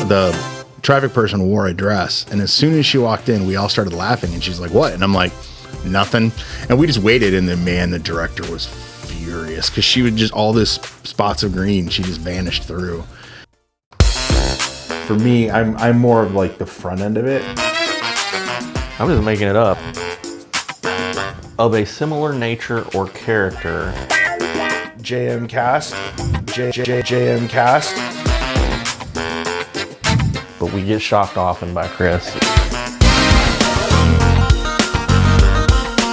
the traffic person wore a dress, and as soon as she walked in, we all started laughing, and she's like, "What?" And I'm like, "Nothing." And we just waited, and then the director was furious because she would just all this spots of green. She just vanished through. For me, I'm more of like the front end of it. I'm just making it up. Of a similar nature or character. JMKast. JMKast. But we get shocked often by Chris.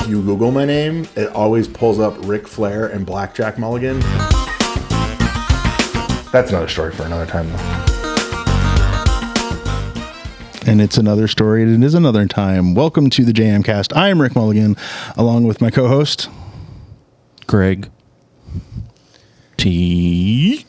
You Google my name, it always pulls up Ric Flair and Blackjack Mulligan. That's another story for another time, though. And it's another story. It is another time. Welcome to the JMKast. I am Rick Mulligan, along with my co-host, Greg T.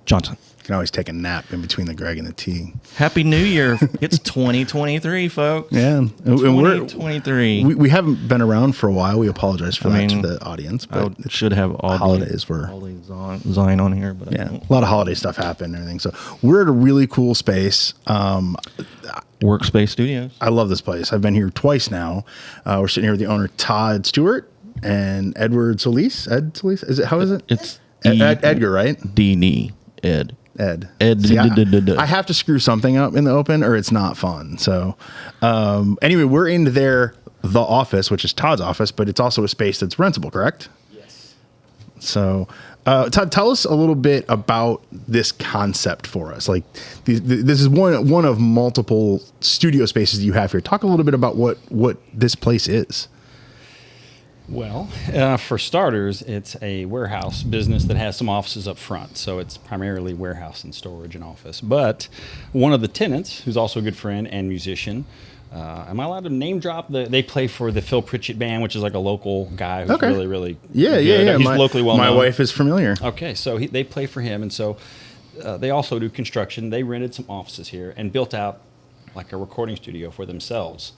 Johnson. You can always take a nap in between the Greg and the T. Happy New Year. It's 2023, folks. Yeah. And 2023. We haven't been around for a while. We apologize for that to the audience. But it should have all holidays Zion on here. But yeah, a lot of holiday stuff happened and everything. So we're at a really cool space. Workspace Studios. I love this place. I've been here twice now. We're sitting here with the owner, Todd Stewart, and Edward Solis. Ed Solis? How is it? It's Edgar, right? D-D. Ed. See, I have to screw something up in the open or it's not fun. So anyway, we're in the office, which is Todd's office, but it's also a space that's rentable, correct? Yes. So Todd, tell us a little bit about this concept for us. Like this is one of multiple studio spaces you have here. Talk a little bit about what this place is. Well, for starters, it's a warehouse business that has some offices up front. So it's primarily warehouse and storage and office. But one of the tenants, who's also a good friend and musician, am I allowed to name drop? They play for the Phil Pritchett Band, which is like a local guy who's really, really good. Yeah. He's locally well known. My wife is familiar. Okay, so they play for him. And so they also do construction. They rented some offices here and built out like a recording studio for themselves.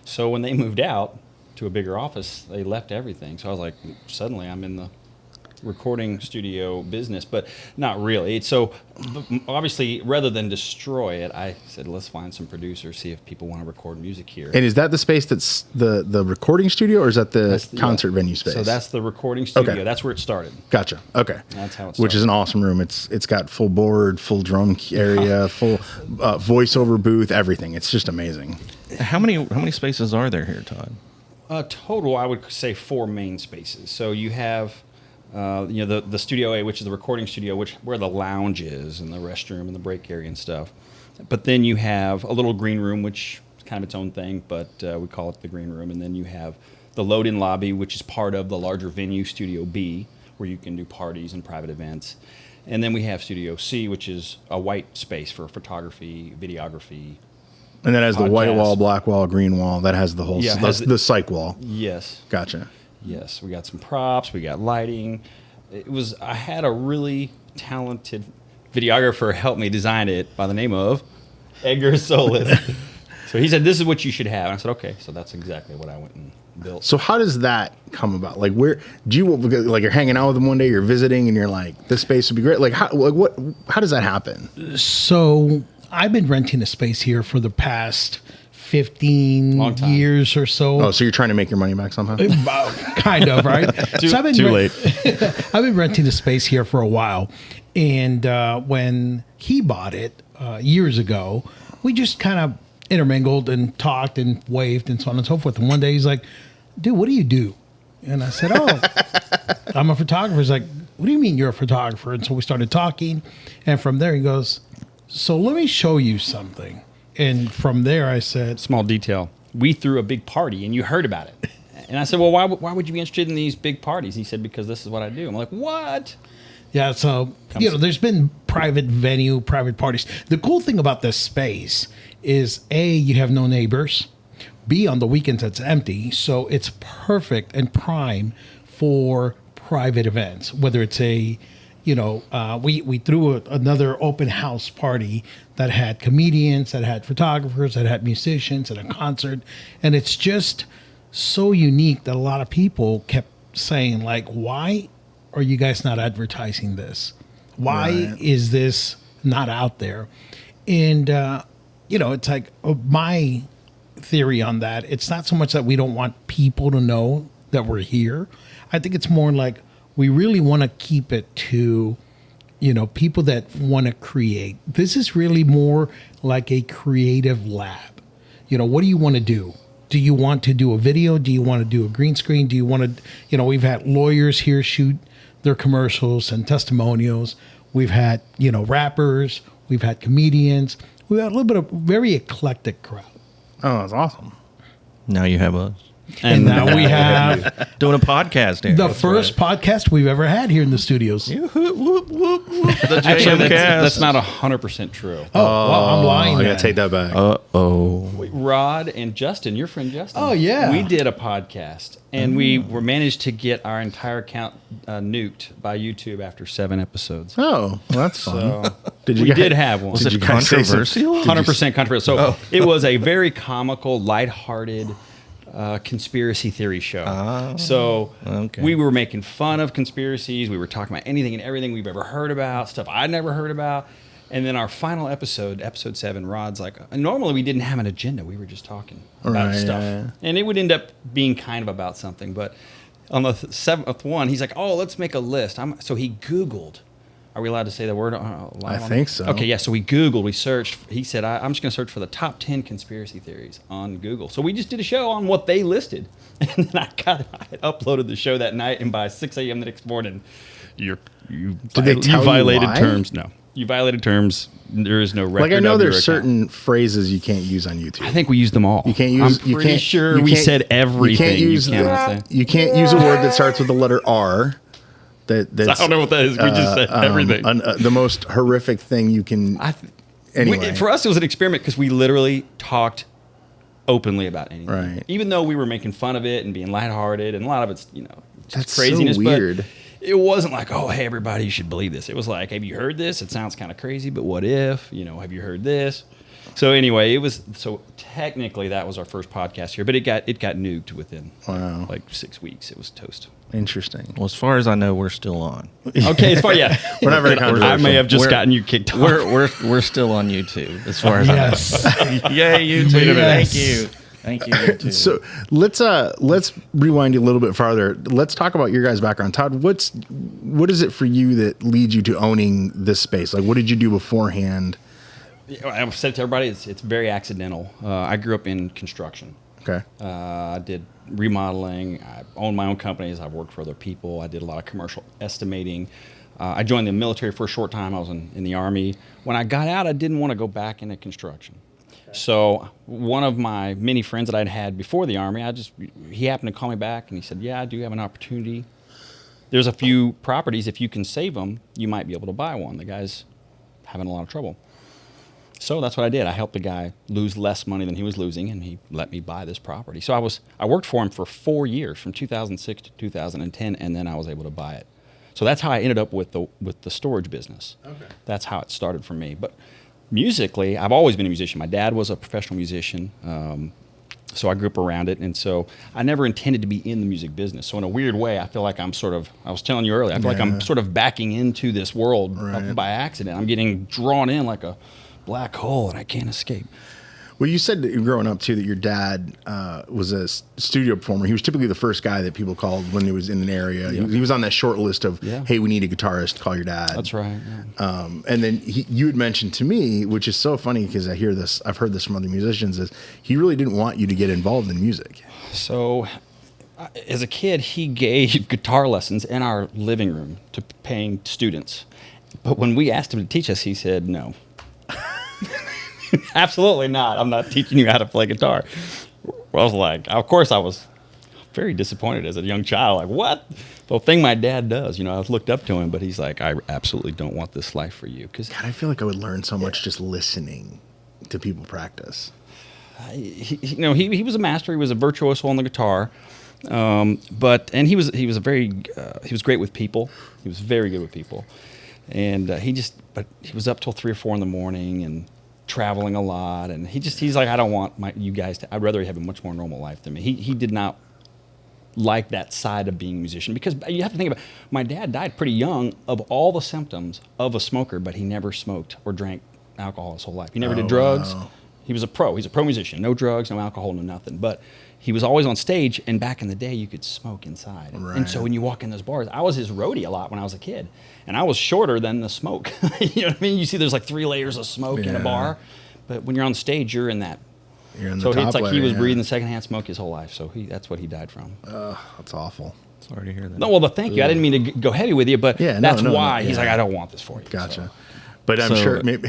So when they moved out to a bigger office, they left everything. So I was like, suddenly I'm in the recording studio business, but not really. So obviously, rather than destroy it, I said, let's find some producers, see if people want to record music here. And is that the space that's the recording studio, or is that the concert venue space? So that's the recording studio. Okay. That's where it started. Gotcha. Okay. That's how it started. Which is an awesome room. It's got full board, full drum area, full voiceover booth, everything. It's just amazing. How many spaces are there here, Todd? Total, I would say 4 main spaces. So you have, the Studio A, which is the recording studio, where the lounge is and the restroom and the break area and stuff. But then you have a little green room, which is kind of its own thing, but we call it the green room. And then you have the load-in lobby, which is part of the larger venue, Studio B, where you can do parties and private events. And then we have Studio C, which is a white space for photography, videography. And that has the white Podcast. wall, black wall, green wall. That has the whole, the psych wall. Yes. Gotcha. Yes. We got some props. We got lighting. I had a really talented videographer help me design it by the name of Edgar Solis. So he said, this is what you should have. And I said, okay. So that's exactly what I went and built. So how does that come about? Like, where do you, like, you're hanging out with them one day, you're visiting, and you're like, this space would be great. Like, how does that happen? So I've been renting a space here for the past 15 years or so. Oh, so you're trying to make your money back somehow? Kind of, right? Too late. I've been renting a space here for a while. And when he bought it years ago, we just kind of intermingled and talked and waved and so on and so forth. And one day he's like, dude, what do you do? And I said, I'm a photographer. He's like, what do you mean you're a photographer? And so we started talking. And from there he goes, so let me show you something. And from there I said... Small detail. We threw a big party and you heard about it. And I said, well, why would you be interested in these big parties? He said, because this is what I do. I'm like, what? Yeah, so, there's been private parties. The cool thing about this space is, A, you have no neighbors. B, on the weekends it's empty. So it's perfect and prime for private events, whether it's we threw another open house party that had comedians, that had photographers, that had musicians, and a concert. And it's just so unique that a lot of people kept saying, like, why are you guys not advertising this? Why is this not out there? And, it's like my theory on that. It's not so much that we don't want people to know that we're here. I think it's more like we really want to keep it to, people that want to create. This is really more like a creative lab. What do you want to do? Do you want to do a video? Do you want to do a green screen? Do you want to, we've had lawyers here shoot their commercials and testimonials. We've had, rappers. We've had comedians. We've had a little bit of very eclectic crowd. Oh, that's awesome. Now you have us. And now we have doing a podcast here. The first podcast we've ever had here in the studios. The JMKast. Actually, that's not 100% true. Oh, well, I'm lying. I then. gotta take that back. Rod and Justin, your friend Justin. Oh, yeah. We did a podcast, and we were managed to get our entire account nuked by YouTube after 7 episodes. Oh, well, that's fun. So Did you we guys- did have one. Was Did it you guys say some- controversial? 100% controversial. So it was a very comical, lighthearted conspiracy theory show. So okay. we were making fun of conspiracies. We were talking about anything and everything we've ever heard about, stuff I'd never heard about. And then our final episode, episode 7, Rod's like, normally we didn't have an agenda. We were just talking about Right, stuff. yeah. And it would end up being kind of about something. But on the 7th one, he's like, oh, let's make a list. So he Googled. Are we allowed to say the word? I think so. Okay, yeah. So we Googled, we searched. He said, I'm just going to search for the top 10 conspiracy theories on Google. So we just did a show on what they listed. And then I had uploaded the show that night, and by 6 a.m. the next morning, you they tell you violated why? terms. No. You violated terms. There is no record. Like I know of your there's account. certain phrases you can't use on YouTube. I think we used them all. You can't use. I'm you pretty can't, sure you we can't- said everything. You can't use cannot say. you can't use a word that starts with the letter R. That's, I don't know what that is. We just said everything. The most horrific thing you can. Anyway. For us, it was an experiment because we literally talked openly about anything. Right. Even though we were making fun of it and being lighthearted, and a lot of it's, just That's craziness. so weird. But it wasn't like, oh, hey, everybody, you should believe this. It was like, have you heard this? It sounds kind of crazy, but what if? Have you heard this? So anyway, technically that was our first podcast here, but it got nuked within like 6 weeks. It was toast. Interesting. Well, as far as I know, we're still on. Okay, as far We're not very controversial. I may have just gotten you kicked off. We're still on YouTube, as far as Yes. I know. Yay, YouTube! Yes. Thank you, YouTube. So let's rewind a little bit farther. Let's talk about your guys' background. Todd, what is it for you that leads you to owning this space? Like, what did you do beforehand? I've said to everybody, it's very accidental. I grew up in construction. Okay. I did remodeling. I owned my own companies. I've worked for other people. I did a lot of commercial estimating. I joined the military for a short time. I was in the Army. When I got out, I didn't want to go back into construction. Okay. So one of my many friends that I'd had before the Army, he happened to call me back, and he said, yeah, I do have an opportunity. There's a few properties. If you can save them, you might be able to buy one. The guy's having a lot of trouble. So that's what I did. I helped the guy lose less money than he was losing, and he let me buy this property. So I worked for him for 4 years, from 2006 to 2010, and then I was able to buy it. So that's how I ended up with the storage business. Okay. That's how it started for me. But musically, I've always been a musician. My dad was a professional musician, so I grew up around it, and so I never intended to be in the music business. So in a weird way, I feel like I was telling you earlier, I feel like I'm sort of backing into this world by accident. I'm getting drawn in like a black hole, and I can't escape. Well, you said that growing up too that your dad was a studio performer. He was typically the first guy that people called when he was in an area. He was on that short list of, hey, we need a guitarist. Call your dad. That's right. Yeah. And then you had mentioned to me, which is so funny because I've heard this from other musicians, is he really didn't want you to get involved in music. So, as a kid, he gave guitar lessons in our living room to paying students. But when we asked him to teach us, he said no. Absolutely not. I'm not teaching you how to play guitar. I was like, of course I was very disappointed as a young child. Like, what? The thing my dad does, I looked up to him, but he's like, I absolutely don't want this life for you. God, I feel like I would learn so much just listening to people practice. He was a master. He was a virtuoso on the guitar. And he was great with people. He was very good with people. And he was up till 3 or 4 in the morning and traveling a lot, and he's like, I don't want you guys to. I'd rather you have a much more normal life than me. He did not like that side of being a musician, because you have to think about it. My dad died pretty young of all the symptoms of a smoker, but he never smoked or drank alcohol his whole life. He never did drugs. Wow. He was a pro. He's a pro musician. No drugs, no alcohol, no nothing. But he was always on stage, and back in the day, you could smoke inside. Right. And so when you walk in those bars, I was his roadie a lot when I was a kid. And I was shorter than the smoke. You know what I mean? You see there's like 3 layers of smoke in a bar. But when you're on stage, you're in that. You're in the so top it's like layer, he was breathing secondhand smoke his whole life. So that's what he died from. That's awful. Sorry to hear that. No, well, thank you. I didn't mean to go heavy with you, but that's why he's like, I don't want this for you. Gotcha. So. But I'm sure maybe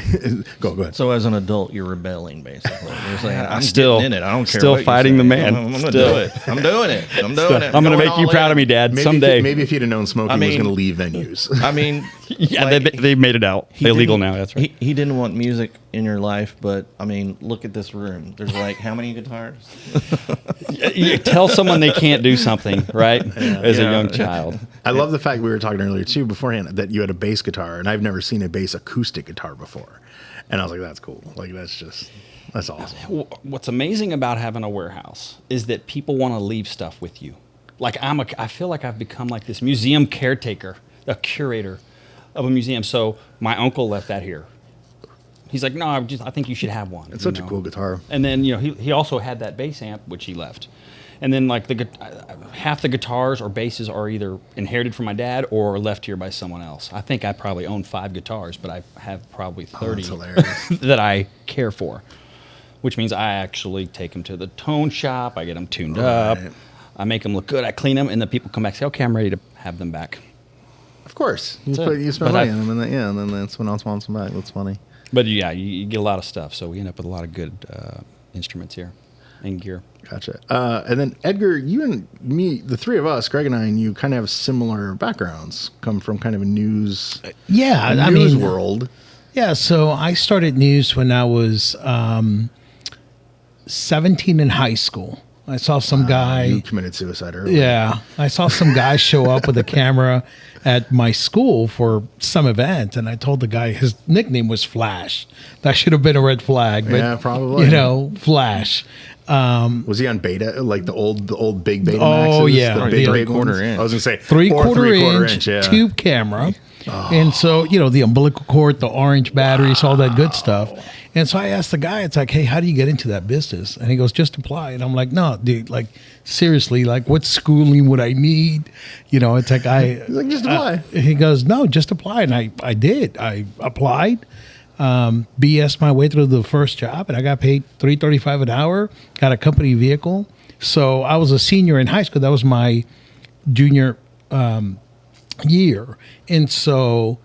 go ahead. So as an adult, you're rebelling basically. You're saying, I'm still getting in it. I don't care. Still what fighting the man. I'm gonna do it. I'm doing it. I'm doing it. I'm gonna make you proud of me, Dad. Someday. Maybe if he'd have known smoking was going to leave venues. I mean, yeah, like, they made it out. They're illegal now. That's right. He didn't want music in your life, but I mean, look at this room. There's like how many guitars? You tell someone they can't do something, right? As a young child. I love the fact we were talking earlier too beforehand that you had a bass guitar, and I've never seen a bass acoustic guitar before. And I was like, that's cool. Like that's awesome. What's amazing about having a warehouse is that people want to leave stuff with you. Like I feel like I've become like this museum caretaker, a curator of a museum. So my uncle left that here. He's like, no, I think you should have one. It's such a cool guitar. And then he also had that bass amp which he left. And then like half the guitars or basses are either inherited from my dad or left here by someone else. I think I probably own 5 guitars, but I have probably 30 that I care for, which means I actually take them to the tone shop. I get them tuned up. I make them look good. I clean them, and then people come back and say, okay, I'm ready to have them back. Of course. You spend money on them, and then that's when else wants them back. That's funny. But yeah, you get a lot of stuff, so we end up with a lot of good instruments here and gear. Gotcha. And then Edgar, you and me, the 3 of us, Greg and I, and you kind of have similar backgrounds. Come from kind of a news, world. Yeah. So I started news when I was 17 in high school. I saw some guy. You committed suicide early. Yeah, I saw some guy show up with a camera at my school for some event, and I told the guy his nickname was Flash. That should have been a red flag, but yeah, probably. Flash. Was he on beta, like the old big Beta Maxes? Oh yeah, the big 3/4 inch. I was gonna say 3/4 inch tube camera, and so the umbilical cord, the orange batteries, all that good stuff. And so I asked the guy, it's like, hey, how do you get into that business? And he goes, just apply. And I'm like, no, dude, like seriously, like what schooling would I need? It's like He's like, just apply. He goes, no, just apply. And I did. I applied. BS my way through the first job, and I got paid $3.35 an hour. Got a company vehicle, so I was a senior in high school. That was my junior year, and so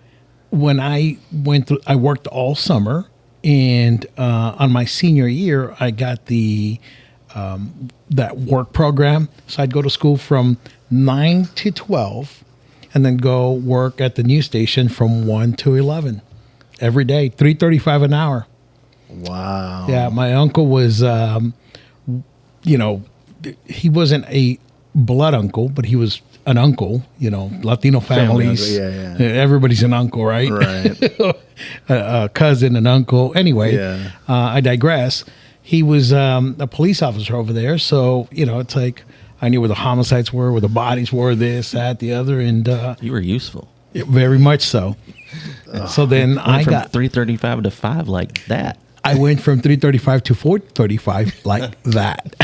when I went through, I worked all summer, and on my senior year, I got the that work program. So I'd go to school from 9 to 12, and then go work at the news station from 1 to 11. Every day, $3.35 an hour. Wow. Yeah, my uncle was, he wasn't a blood uncle, but he was an uncle. Latino families. Yeah. Everybody's an uncle, right? Right. A cousin, an uncle. Anyway, I digress. He was a police officer over there, so it's like I knew where the homicides were, where the bodies were, this, that, the other, and you were useful. Very much so. So then I got 335 to 5 like that. I went from 335 to 435 like that.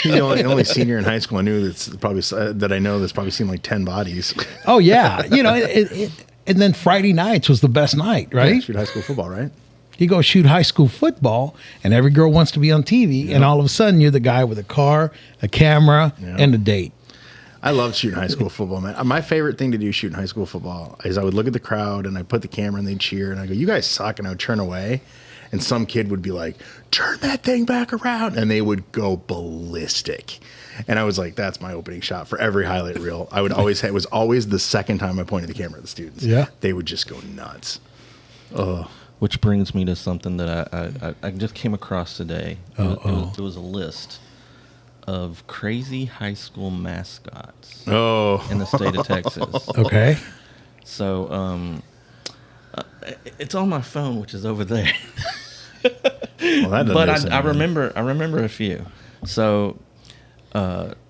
The only senior in high school I knew that's probably seen like 10 bodies. Oh yeah, and then Friday nights was the best night, right? Yeah, shoot high school football, right? You go shoot high school football, and every girl wants to be on TV, and all of a sudden you're the guy with a car, a camera, and a date. I loved shooting high school football, man. My favorite thing to do shooting high school football is I would look at the crowd and I'd put the camera and they'd cheer and I go, you guys suck, and I would turn away and some kid would be like, turn that thing back around, and they would go ballistic. And I was like, that's my opening shot for every highlight reel. I would always say it was always the second time I pointed the camera at the students. Yeah. They would just go nuts. Which brings me to something that I just came across today. It was a list of crazy high school mascots in the state of Texas. Okay. So it's on my phone, which is over there. Well, that but I remember a few. So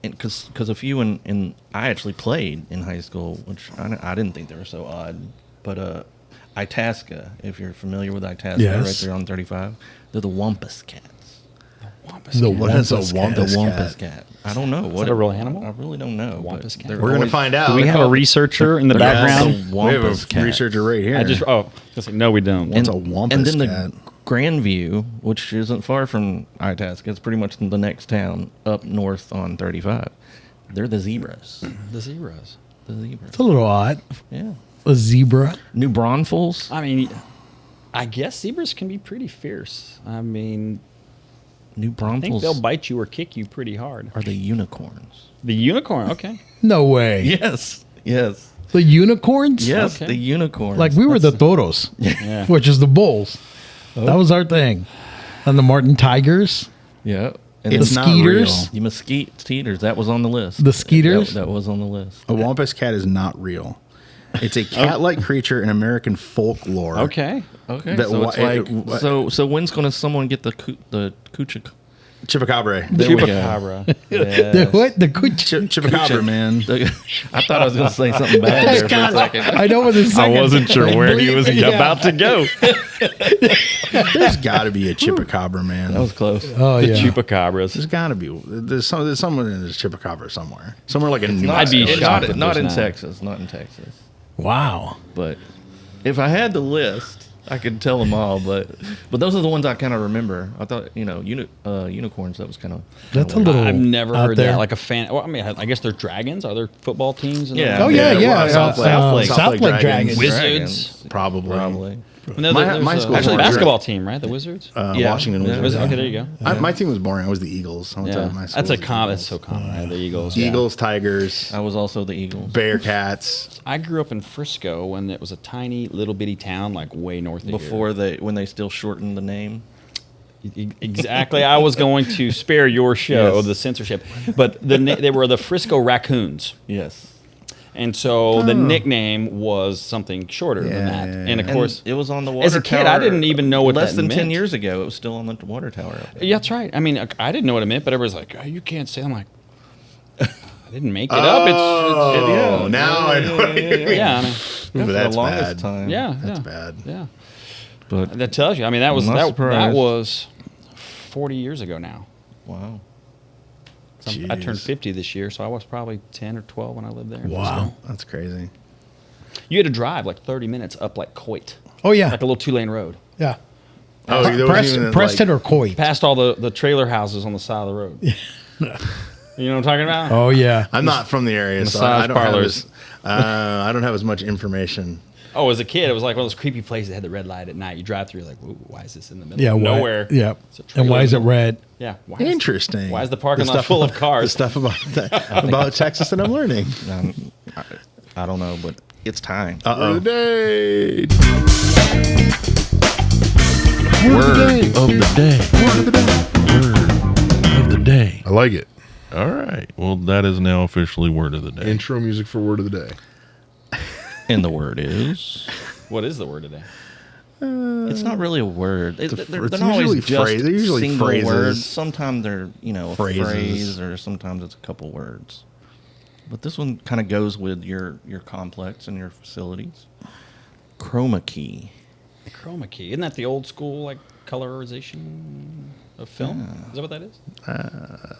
because a few in I actually played in high school, which I didn't think they were so odd. But Itasca, if you're familiar with Itasca, Yes. right there on 35, they're the Wampus cats. What is a Wampus The cat? Wampus cat. I don't know. that a real animal? I really don't know. Wampus but cat? they're We're going to always- find out. Do we have a researcher in the They're background? called We have Wampus a cat. researcher right here. No, we don't. What's a Wampus and then cat? the Grandview, which isn't far from Itasca, it's pretty much the next town up north on 35. They're the zebras. The zebras. The zebras. It's a little odd. Yeah. A zebra. New Braunfels. I mean, I guess zebras can be pretty fierce. I mean, New I think Braunfels they'll bite you or kick you pretty hard. are the unicorns. The unicorn, okay. No way. Yes. Yes. The unicorns? Yes, Okay. the unicorns. Like we were the toros, Yeah. which is the bulls. That was our thing. And the Martin tigers, Yeah. And the It's not skeeters. the mesquite teeters, that was on the list. The skeeters? That was on the list. A Wampus cat is not real. It's a cat-like creature in American folklore. Okay. Okay. That so it's wa- like so when's going to someone get the coochie? Chupacabra. There we go. Chupacabra. The what? The cooch. Chupacabra, man. I thought I was going to say something bad there for a second. I know what the second. Yeah. about to go. There's got to be a Chupacabra, man. That was close. Oh The yeah. chupacabras. There's got to be. There's someone in this Chupacabra somewhere. Somewhere like in New I'd be Mexico. shocked if Not there's in not. Texas. Not in Texas. Wow. But if I had the list, I could tell them all. But those are the ones I kind of remember. I thought unicorns. That was kind of That's a little. I've never out heard there. that. Like a fan. Well, I mean, I guess they're dragons. Are there football teams? In Yeah. the Oh yeah, Yeah, yeah. well, South Lake- South Lake Dragons. Wizards. Probably. No, My- there's my a- school actually a was basketball team, right? The Wizards. Yeah. Washington Yeah. Wizards. Okay, there you go. My team was boring. I was the Eagles. I went to Yeah. my school That's a was the common. Eagles. That's so common. Right? The Eagles. yeah. Eagles, Tigers, I was also the Eagles. Bearcats. I grew up in Frisco when it was a tiny little bitty town, like way north of Before when they still shortened the name. here. Exactly. I was going to spare your show Yes. the censorship, but they were the Frisco Raccoons. Yes. And so the nickname was something shorter than Yeah, that. yeah, And of And course, it was on the water as a kid, tower. I didn't even know what less that than 10 meant. years ago. It was still on the water tower. Up there. yeah, that's right. I mean, I didn't know what it meant, but everybody's like, oh, you can't say. I'm like, I didn't make it up. Oh, now I know. Yeah, I mean, Ooh, For that's the longest bad. time. yeah, That's yeah, bad. yeah. But That tells you. I mean, that was I'm not that surprised. was 40 years ago now. wow. I turned Jeez. 50 this year, so I was probably 10 or 12 when I lived there. in Wow. Frisco. That's crazy. You had to drive like 30 minutes up like Coit, Oh yeah. like a little 2-lane road, Yeah. Oh, there was even, Preston like- or Coit. past all the trailer houses on the side of the road. You know what I'm talking about? Oh yeah. I'm not from the area, so Massage I don't have parlors. I don't have as much information. Oh, as a kid, it was like one of those creepy places that had the red light at night. You drive through, you're like, "Ooh, why is this in the middle Yeah. of why- nowhere?" Yeah. It's a trailer. And why is it red? Yeah. Why Interesting. Why is the parking lot full of cars? The stuff about Texas that I'm learning. I don't know, but it's time. Uh-oh. Day. Word of the day. Of the day. I like it. All right. Well, that is now officially word of the day. Intro music for word of the day. And the word is. What is the word today? It's not really a word. They're it's not always usually just phrase- they're usually single phrases. words. Sometimes they're a Phrases. phrase, or sometimes it's a couple words. But this one kind of goes with your complex and your facilities. Chroma key. The chroma key. Isn't that the old school like colorization of film? Is that what that is?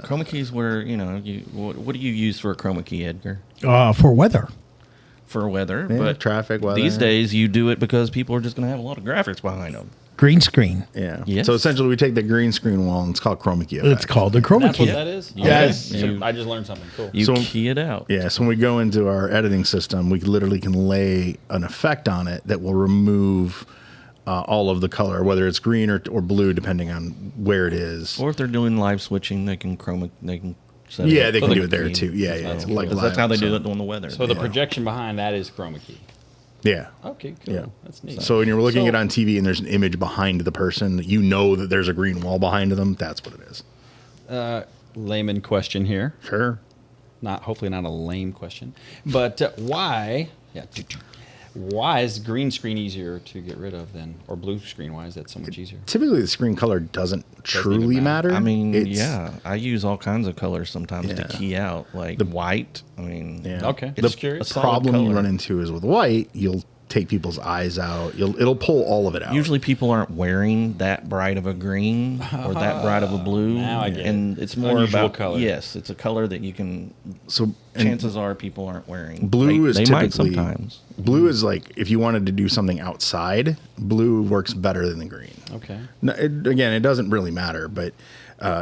Chroma key is where what do you use for a chroma key, Edgar? For weather. For weather, Yeah, but traffic, weather. these days you do it because people are just going to have a lot of graphics behind them. Green screen. Yeah. Yes. So essentially, we take the green screen wall and it's called chroma key effect. It's called a chroma That's key. what that is? Yes. Okay. I just learned something. Cool. You So- key it out. Yeah, so when we go into our editing system, we literally can lay an effect on it that will remove all of the color, whether it's green or blue, depending on where it is. Or if they're doing live switching, they can set it Yeah, up they for can the do it there key. too. Yeah, yeah. It's like Because that's how they live, do it on the weather. So the projection behind that is chroma key. Yeah. Okay, cool. Yeah. That's neat. So when you're looking So- at it on TV and there's an image behind the person, you know that there's a green wall behind them. That's what it is. layman question here. Sure. Hopefully not a lame question, but why? Yeah. Why is green screen easier to get rid of or blue screen? Why is that so much easier? Typically, the screen color doesn't truly even matter. matter. I mean, It's- I use all kinds of colors sometimes to Yeah. key out, like white. I mean, Yeah. Okay. The Just curious. solid problem you color. run into is with white, you'll take people's eyes out. It'll pull all of it out. Usually people aren't wearing that bright of a green or that bright of a blue. Now I get and it. it's more Unusual about color. Yes, it's a color that you can. So Chances are people aren't wearing blue. They Is might typically sometimes. blue is like if you wanted to do something outside, blue works better than the green. Okay. No, again, it doesn't really matter, but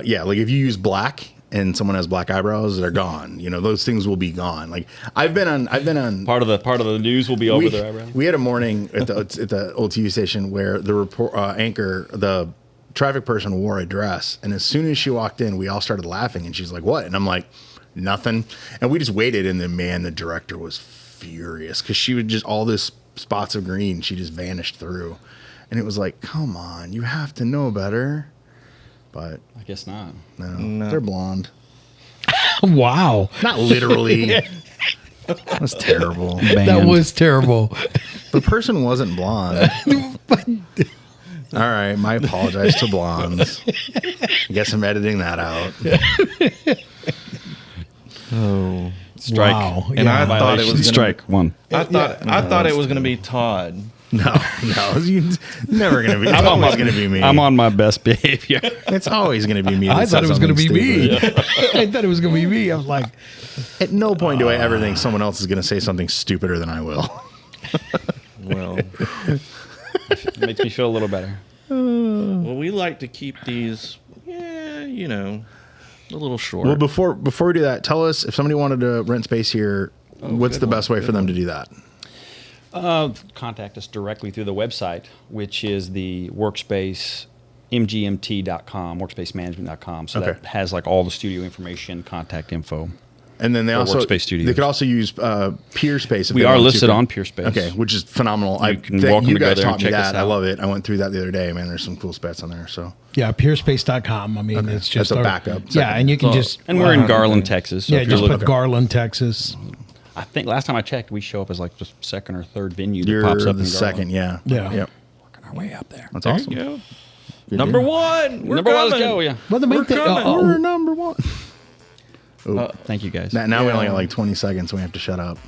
yeah, like if you use black and someone has black eyebrows, they're gone. You know, those things will be gone. Like I've been on Part of the news will be over their eyebrows. We had a morning at the old TV station where the anchor, the traffic person, wore a dress, and as soon as she walked in, we all started laughing, and she's like, "What?" And I'm like, "Nothing." And we just waited, and the director was furious because she would just all this spots of green, she just vanished through, and it was like, "Come on, you have to know better." But I guess not. no. They're blonde. Wow. Not literally. That was terrible. That was terrible. The person wasn't blonde. All right, my apologize to blondes. I guess I'm editing that out. Oh, Strike. Wow. and I thought it was gonna, strike one. I thought it was going to be Todd. No, it's never going to be. It's always going to be me. I'm on my best behavior. It's always going to be me. I that thought it says was going to be something me. stupid. I thought it was going to be me. I was like, At no point do I ever think someone else is going to say something stupider than I will. Well, It makes me feel a little better. well, we like to keep these, a little short. Well, before we do that, tell us if somebody wanted to rent space here, what's the best way for them to do that? Contact us directly through the website, which is the Workspace mgmt.com, workspacemanagement.com. So that has like all the studio information, contact info. And then they also Workspace Studios. they could also use PeerSpace. We are listed on PeerSpace. Okay, which is phenomenal. You can welcome you to go guys there taught and me check us that. I out. love it. I went through that the other day. Man, there's some cool specs on there. So yeah, peerspace.com. I mean, it's just That's a backup. Yeah, and you can just. And we're in Garland, Texas. So Yeah, if you're just put looking, Garland, Texas. I think last time I checked, we show up as like the second or third venue that you're pops up the in second. Garland. Yeah. Yeah. Yep. Working our way up there. That's there awesome. you go. Good Number deal. one. We're Number one, let's coming. go. Yeah. Well, the main thing. We're number one. Thank you guys. Now we only got like 20 seconds. So we have to shut up.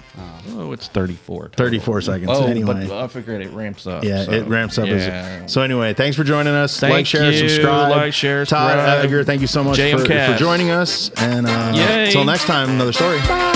Oh, it's 34. 34 seconds. Oh, anyway. but I figured it ramps up. Yeah, so, it ramps up. Yeah. So anyway, thanks for joining us. Thank like, share, you. subscribe. Like, share, Todd, subscribe. Edgar, thank you so much for JMKast. joining us. And Yay. until next time, another story. Bye.